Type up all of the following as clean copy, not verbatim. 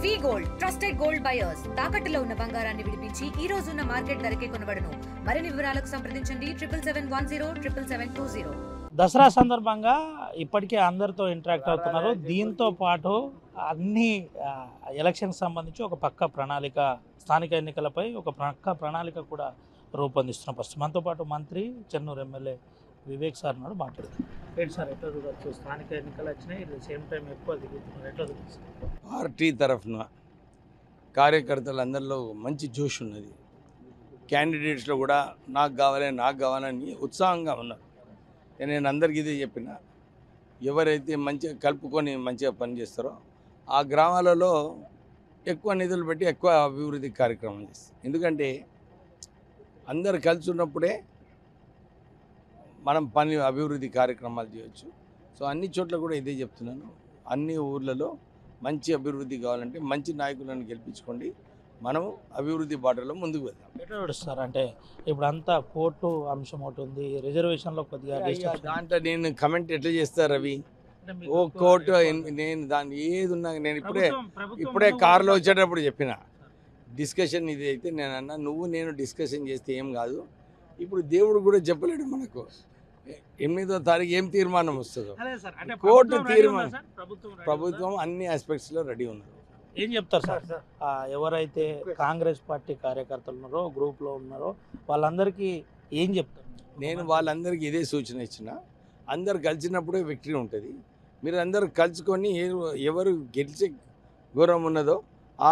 వి gold trusted gold buyers తాకట్టులో ఉన్న బంగారాన్ని విడిపించి ఈ రోజు ఉన్న మార్కెట్ ధరకే కొనబడును. మరిన్ని వివరాలకు సంప్రదించండి 77107720. దసరా సందర్భంగా ఇప్పటికే అందరితో ఇంటరాక్ట్ అవుతున్నారు. దీంతో పాటు అన్ని ఎలక్షన్కి సంబంధించి ఒక పక్క ప్రణాళిక, స్థానిక ఎన్నికలపై ఒక పక్క ప్రణాళిక కూడా రూపొందిస్తున్న పరిస్థితి. మనతో పాటు మంత్రి, చెన్నూరు ఎమ్మెల్యే వివేక్ సార్ నాడు మాట్లాడుతున్నారు. ఏంటి సార్, ఎట్లా చూడవచ్చు? స్థానిక ఎన్నికలు వచ్చినాయి, ఇది సేమ్ టైం ఎక్కువ దిగుతున్నారు, ఎట్లా చూడవచ్చు? పార్టీ తరఫున కార్యకర్తలందరిలో మంచి జోష్ ఉన్నది. క్యాండిడేట్స్లో కూడా నాకు కావాలని ఉత్సాహంగా ఉన్నారు. నేను అందరికీ ఇదే చెప్పిన, ఎవరైతే మంచిగా కలుపుకొని మంచిగా పనిచేస్తారో ఆ గ్రామాలలో ఎక్కువ నిధులు పెట్టి ఎక్కువ అభివృద్ధి కార్యక్రమాలు చేస్తారు. ఎందుకంటే అందరు కలిసి ఉన్నప్పుడే మనం అభివృద్ధి కార్యక్రమాలు చేయొచ్చు. సో అన్ని చోట్ల కూడా ఇదే చెప్తున్నాను, అన్ని ఊర్లలో మంచి అభివృద్ధి కావాలంటే మంచి నాయకులను గెలిపించుకోండి, మనం అభివృద్ధి బాటలో ముందుకు వెళ్దాం. ఎట్లా నడుస్తారు అంటే ఇప్పుడు అంతా కోర్టు అంశం ఒకటి ఉంది, రిజర్వేషన్లో కొద్దిగా దాంట్లో నేను కమెంట్ ఎట్లా చేస్తారు రవి? ఓ కోర్టు నేను దాన్ని ఏది ఉన్నా నేను ఇప్పుడే కారులో వచ్చేటప్పుడు చెప్పిన డిస్కషన్ ఇది అయితే నేను అన్నా, నేను డిస్కషన్ చేస్తే ఏం కాదు. ఇప్పుడు దేవుడు కూడా చెప్పలేడు మనకు 8వ తారీఖు ఏం తీర్మానం వస్తుందో. కోర్టు తీర్మానం, ప్రభుత్వం అన్ని ఆస్పెక్ట్స్లో రెడీ ఉన్నారు. ఏం చెప్తారు సార్? ఎవరైతే కాంగ్రెస్ పార్టీ కార్యకర్తలు ఉన్నారో, గ్రూప్లో ఉన్నారో వాళ్ళందరికీ ఏం చెప్తారు? నేను వాళ్ళందరికీ ఇదే సూచన ఇచ్చిన, అందరు కలిసినప్పుడే విక్టరీ ఉంటుంది. మీరు అందరూ కలుసుకొని ఎవరు గెలిచే గౌరవం ఉన్నదో ఆ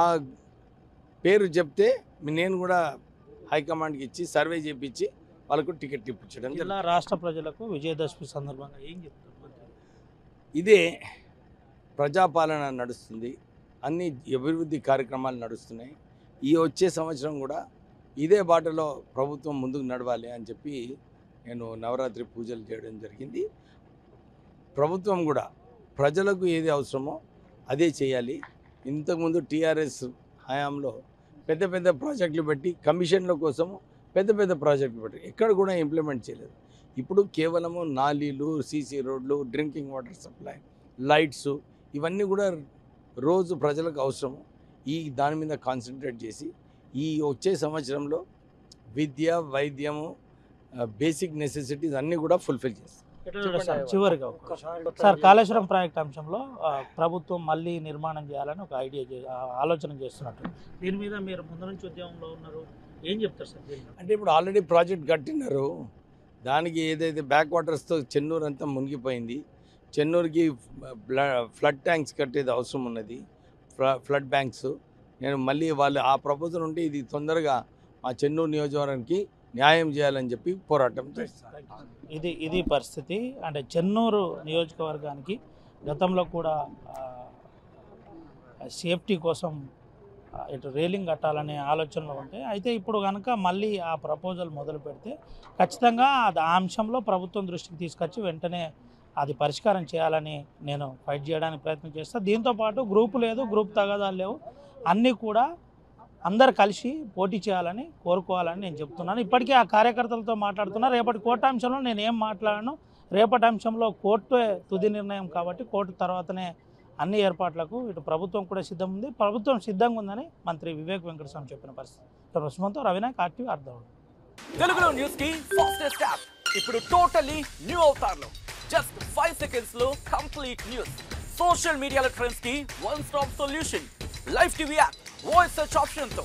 పేరు చెప్తే నేను కూడా హైకమాండ్కి ఇచ్చి సర్వే చేయించి వాళ్ళకు టికెట్ ఇప్పించడం. ఇలా రాష్ట్ర ప్రజలకు విజయదశమి సందర్భంగా ఏం చెప్తారు? ఇదే ప్రజాపాలన నడుస్తుంది, అన్ని అభివృద్ధి కార్యక్రమాలు నడుస్తున్నాయి. ఈ వచ్చే సంవత్సరం కూడా ఇదే బాటలో ప్రభుత్వం ముందుకు నడవాలి అని చెప్పి నేను నవరాత్రి పూజలు చేయడం జరిగింది. ప్రభుత్వం కూడా ప్రజలకు ఏది అవసరమో అదే చేయాలి. ఇంతకుముందు టీఆర్ఎస్ హయాంలో పెద్ద పెద్ద ప్రాజెక్టులు పెట్టి కమిషన్ల కోసము పెద్ద పెద్ద ప్రాజెక్టులు పెట్టి ఎక్కడ కూడా ఇంప్లిమెంట్ చేయలేదు. ఇప్పుడు కేవలము నాలీలు, సీసీ రోడ్లు, డ్రింకింగ్ వాటర్ సప్లై, లైట్స్, ఇవన్నీ కూడా రోజు ప్రజలకు అవసరము. దాని మీద కాన్సన్ట్రేట్ చేసి ఈ వచ్చే సంవత్సరంలో విద్య, వైద్యము, బేసిక్ నెసెసిటీస్ అన్నీ కూడా ఫుల్ఫిల్ చేస్తాం. చివరిగా సార్, కాళేశ్వరం ప్రాజెక్ట్ అంశంలో ప్రభుత్వం మళ్ళీ నిర్మాణం చేయాలని ఒక ఆలోచన చేస్తున్నట్టు, దీని మీద మీరు ముందు నుంచి ఉద్యమంలో ఉన్నారు, ఏం చెప్తారు సార్? అంటే ఇప్పుడు ఆల్రెడీ ప్రాజెక్ట్ కట్టినారు, దానికి ఏదైతే బ్యాక్ వాటర్స్తో చెన్నూరు అంతా మునిగిపోయింది. చెన్నూరుకి ఫ్లడ్ ట్యాంక్స్ కట్టేది అవసరం ఉన్నది, ఫ్లడ్ బ్యాంక్స్. నేను మళ్ళీ వాళ్ళు ఆ ప్రపోజల్ ఉంటే ఇది తొందరగా మా చెన్నూరు నియోజకవర్గానికి న్యాయం చేయాలని చెప్పి పోరాటం చేస్తాను. ఇది పరిస్థితి. అంటే చెన్నూరు నియోజకవర్గానికి గతంలో కూడా సేఫ్టీ కోసం ఇటు రైలింగ్ కట్టాలనే ఆలోచనలు ఉంటాయి. అయితే ఇప్పుడు కనుక మళ్ళీ ఆ ప్రపోజల్ మొదలు పెడితే ఖచ్చితంగా ఆ అంశంలో ప్రభుత్వం దృష్టికి తీసుకొచ్చి వెంటనే అది పరిష్కారం చేయాలని నేను ఫైట్ చేయడానికి ప్రయత్నం చేస్తాను. దీంతోపాటు గ్రూపు లేదు, గ్రూప్ తగాదాలు లేవు, అన్నీ కూడా అందరు కలిసి పోటీ చేయాలని కోరుకోవాలని నేను చెప్తున్నాను. ఇప్పటికే ఆ కార్యకర్తలతో మాట్లాడుతున్నా. రేపటి కోర్టు అంశంలో నేను ఏం మాట్లాడను, రేపటి అంశంలో కోర్టు తుది నిర్ణయం కాబట్టి కోర్టు తర్వాతనే అన్ని ఏర్పాట్లకు ఇటు ప్రభుత్వం కూడా సిద్ధం ఉంది, ప్రభుత్వం సిద్ధంగా ఉందని మంత్రి వివేక్ వెంకటస్వామి చెప్పిన పరిస్థితి. ఉస్మాన్తో రవినాయక్, RTV అర్థం. తెలుగులో న్యూస్ కి ఫాస్టెస్ట్ యాప్ ఇప్పుడు టోటల్లీ న్యూ అవతార్లో జస్ట్ 5 సెకండ్స్ లో కంప్లీట్ న్యూస్. సోషల్ మీడియాలో ట్రెండ్స్ కి one stop solution. Live TV app voice search option తో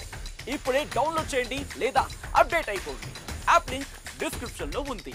ఇప్పుడే డౌన్లోడ్ చేయండి లేదా అప్డేట్ అయిపోండి. యాప్ లింక్ డిస్క్రిప్షన్ లో ఉంది.